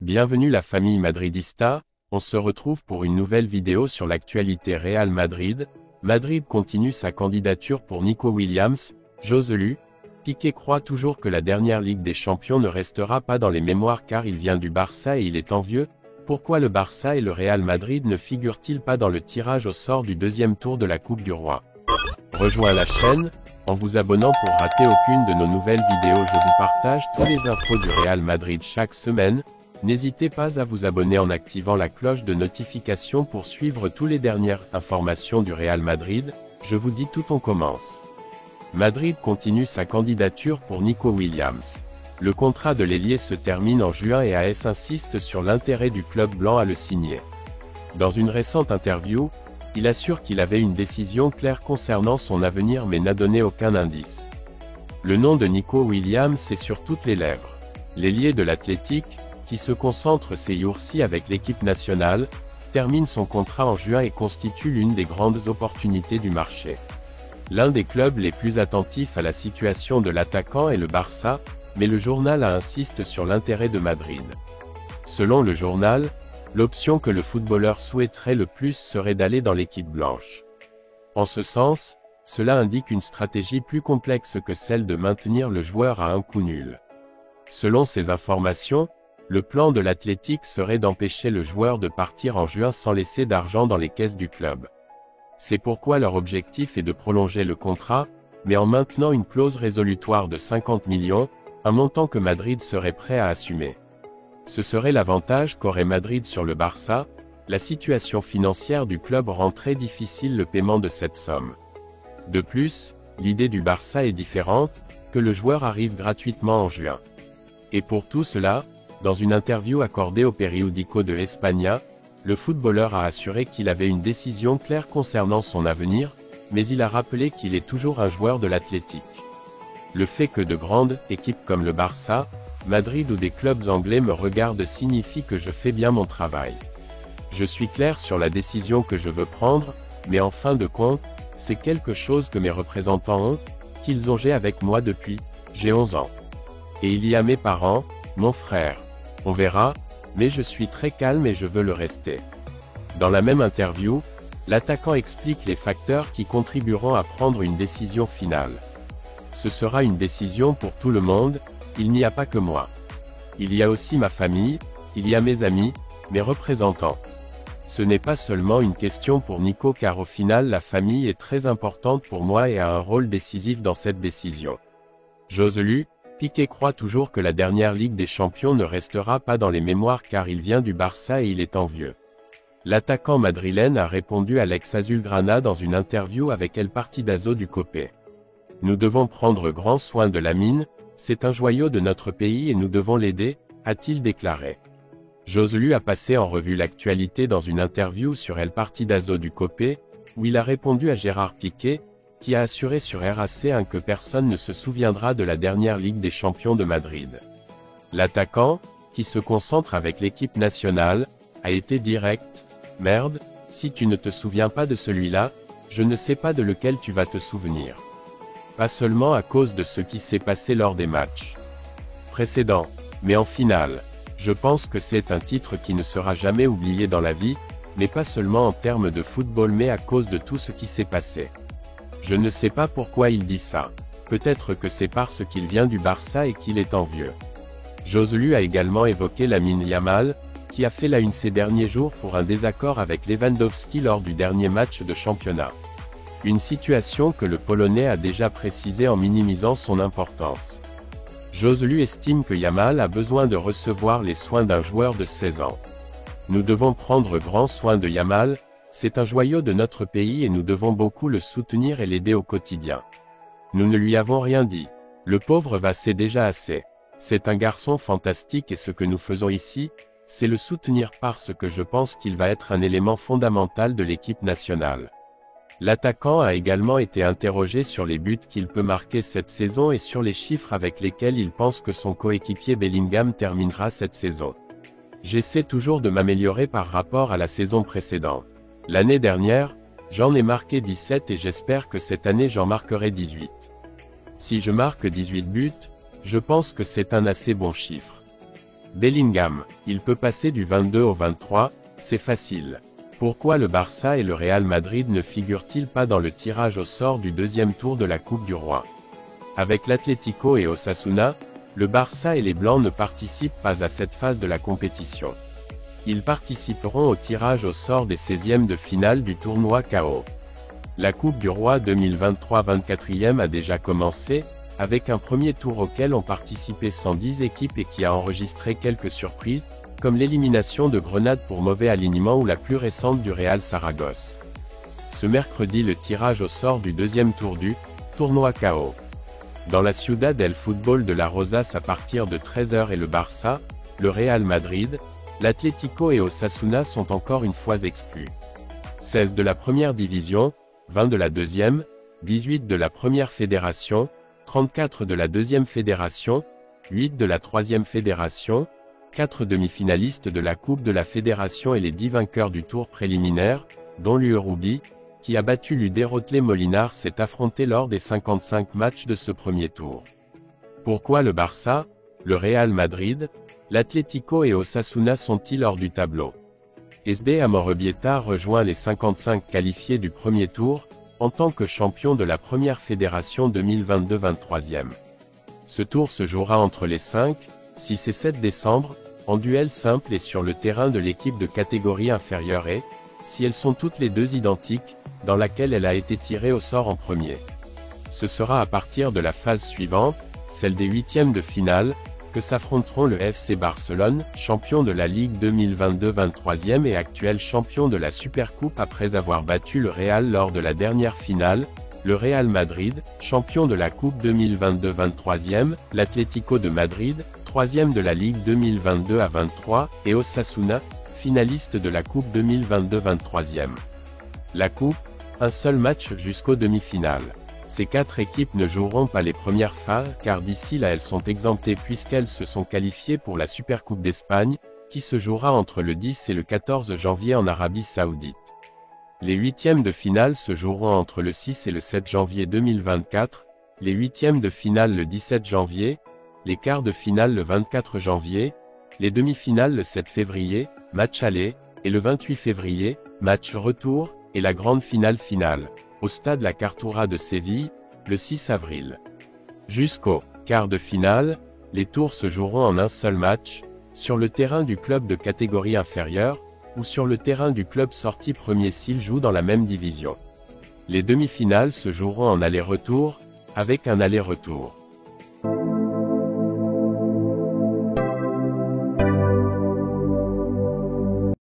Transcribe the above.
Bienvenue la famille madridista, on se retrouve pour une nouvelle vidéo sur l'actualité Real Madrid. Madrid continue sa candidature pour Nico Williams, Joselu. Piqué croit toujours que la dernière Ligue des Champions ne restera pas dans les mémoires car il vient du Barça et il est envieux. Pourquoi le Barça et le Real Madrid ne figurent-ils pas dans le tirage au sort du deuxième tour de la Coupe du Roi? Rejoins la chaîne, en vous abonnant pour rater aucune de nos nouvelles vidéos. Je vous partage tous les infos du Real Madrid chaque semaine. N'hésitez pas à vous abonner en activant la cloche de notification pour suivre toutes les dernières informations du Real Madrid. Je vous dis tout, on commence. Madrid continue sa candidature pour Nico Williams. Le contrat de l'ailier se termine en juin et AS insiste sur l'intérêt du club blanc à le signer. Dans une récente interview, il assure qu'il avait une décision claire concernant son avenir mais n'a donné aucun indice. Le nom de Nico Williams est sur toutes les lèvres. L'ailier de l'Athletic, qui se concentre ces jours-ci avec l'équipe nationale, termine son contrat en juin et constitue l'une des grandes opportunités du marché. L'un des clubs les plus attentifs à la situation de l'attaquant est le Barça, mais le journal insiste sur l'intérêt de Madrid. Selon le journal, l'option que le footballeur souhaiterait le plus serait d'aller dans l'équipe blanche. En ce sens, cela indique une stratégie plus complexe que celle de maintenir le joueur à un coup nul. Selon ces informations, le plan de l'Athletic serait d'empêcher le joueur de partir en juin sans laisser d'argent dans les caisses du club. C'est pourquoi leur objectif est de prolonger le contrat, mais en maintenant une clause résolutoire de 50 millions, un montant que Madrid serait prêt à assumer. Ce serait l'avantage qu'aurait Madrid sur le Barça. La situation financière du club rend très difficile le paiement de cette somme. De plus, l'idée du Barça est différente, que le joueur arrive gratuitement en juin. Et pour tout cela, dans une interview accordée au Periódico de España, le footballeur a assuré qu'il avait une décision claire concernant son avenir, mais il a rappelé qu'il est toujours un joueur de l'Athletic. Le fait que de grandes équipes comme le Barça, Madrid ou des clubs anglais me regardent signifie que je fais bien mon travail. Je suis clair sur la décision que je veux prendre, mais en fin de compte, c'est quelque chose que mes représentants ont, qu'ils ont avec moi depuis, j'ai 11 ans. Et il y a mes parents, mon frère. On verra, mais je suis très calme et je veux le rester. Dans la même interview, l'attaquant explique les facteurs qui contribueront à prendre une décision finale. Ce sera une décision pour tout le monde, il n'y a pas que moi. Il y a aussi ma famille, il y a mes amis, mes représentants. Ce n'est pas seulement une question pour Nico car au final la famille est très importante pour moi et a un rôle décisif dans cette décision. Joselu, Piqué croit toujours que la dernière Ligue des Champions ne restera pas dans les mémoires car il vient du Barça et il est envieux. L'attaquant madrilène a répondu à l'ex-Azulgrana dans une interview avec El Partidazo du Copé. Nous devons prendre grand soin de Lamine, c'est un joyau de notre pays et nous devons l'aider, a-t-il déclaré. Joselu a passé en revue l'actualité dans une interview sur El Partidazo du Copé, où il a répondu à Gérard Piqué, qui a assuré sur RAC1 que personne ne se souviendra de la dernière Ligue des Champions de Madrid. L'attaquant, qui se concentre avec l'équipe nationale, a été direct. « Merde, si tu ne te souviens pas de celui-là, je ne sais pas de lequel tu vas te souvenir. » Pas seulement à cause de ce qui s'est passé lors des matchs précédents, mais en finale. Je pense que c'est un titre qui ne sera jamais oublié dans la vie, mais pas seulement en termes de football mais à cause de tout ce qui s'est passé. Je ne sais pas pourquoi il dit ça. Peut-être que c'est parce qu'il vient du Barça et qu'il est envieux. Joselu a également évoqué Lamine Yamal, qui a fait la une ces derniers jours pour un désaccord avec Lewandowski lors du dernier match de championnat. Une situation que le Polonais a déjà précisée en minimisant son importance. Joselu estime que Yamal a besoin de recevoir les soins d'un joueur de 16 ans. Nous devons prendre grand soin de Yamal. C'est un joyau de notre pays et nous devons beaucoup le soutenir et l'aider au quotidien. Nous ne lui avons rien dit. Le pauvre c'est déjà assez. C'est un garçon fantastique et ce que nous faisons ici, c'est le soutenir parce que je pense qu'il va être un élément fondamental de l'équipe nationale. L'attaquant a également été interrogé sur les buts qu'il peut marquer cette saison et sur les chiffres avec lesquels il pense que son coéquipier Bellingham terminera cette saison. J'essaie toujours de m'améliorer par rapport à la saison précédente. L'année dernière, j'en ai marqué 17 et j'espère que cette année j'en marquerai 18. Si je marque 18 buts, je pense que c'est un assez bon chiffre. Bellingham, il peut passer du 22 au 23, c'est facile. Pourquoi le Barça et le Real Madrid ne figurent-ils pas dans le tirage au sort du deuxième tour de la Coupe du Roi? Avec l'Atlético et Osasuna, le Barça et les Blancs ne participent pas à cette phase de la compétition. Ils participeront au tirage au sort des 16e de finale du tournoi KO. La Coupe du Roi 2023 24e a déjà commencé, avec un premier tour auquel ont participé 110 équipes et qui a enregistré quelques surprises, comme l'élimination de Grenade pour mauvais alignement ou la plus récente du Real Saragosse. Ce mercredi le tirage au sort du deuxième tour du tournoi KO. Dans la Ciudad del Fútbol de la Rosas à partir de 13h et le Barça, le Real Madrid, l'Atlético et Osasuna sont encore une fois exclus. 16 de la première division, 20 de la deuxième, 18 de la première fédération, 34 de la deuxième fédération, 8 de la troisième fédération, 4 demi-finalistes de la Coupe de la Fédération et les 10 vainqueurs du tour préliminaire, dont l'UERUBI, qui a battu l'UD Rothlé-Molinar s'est affronté lors des 55 matchs de ce premier tour. Pourquoi le Barça, le Real Madrid, l'Atlético et Osasuna sont-ils hors du tableau? SD Amorebieta rejoint les 55 qualifiés du premier tour, en tant que champion de la première fédération 2022 23e. Ce tour se jouera entre les 5, 6 et 7 décembre, en duel simple et sur le terrain de l'équipe de catégorie inférieure et, si elles sont toutes les deux identiques, dans laquelle elle a été tirée au sort en premier. Ce sera à partir de la phase suivante, celle des huitièmes de finale, que s'affronteront le FC Barcelone, champion de la Ligue 2022 23e et actuel champion de la Supercoupe après avoir battu le Real lors de la dernière finale, le Real Madrid, champion de la Coupe 2022 23e, l'Atlético de Madrid, 3e de la Ligue 2022 à 23, et Osasuna, finaliste de la Coupe 2022 23e. La Coupe, un seul match jusqu'aux demi-finales. Ces 4 équipes ne joueront pas les premières phases, car d'ici là elles sont exemptées puisqu'elles se sont qualifiées pour la Supercoupe d'Espagne, qui se jouera entre le 10 et le 14 janvier en Arabie Saoudite. Les huitièmes de finale se joueront entre le 6 et le 7 janvier 2024, les huitièmes de finale le 17 janvier, les quarts de finale le 24 janvier, les demi-finales le 7 février, match aller, et le 28 février, match retour, et la grande finale, au stade La Cartuja de Séville, le 6 avril. Jusqu'au quart de finale, les tours se joueront en un seul match, sur le terrain du club de catégorie inférieure, ou sur le terrain du club sorti premier s'il joue dans la même division. Les demi-finales se joueront en aller-retour, avec un aller-retour.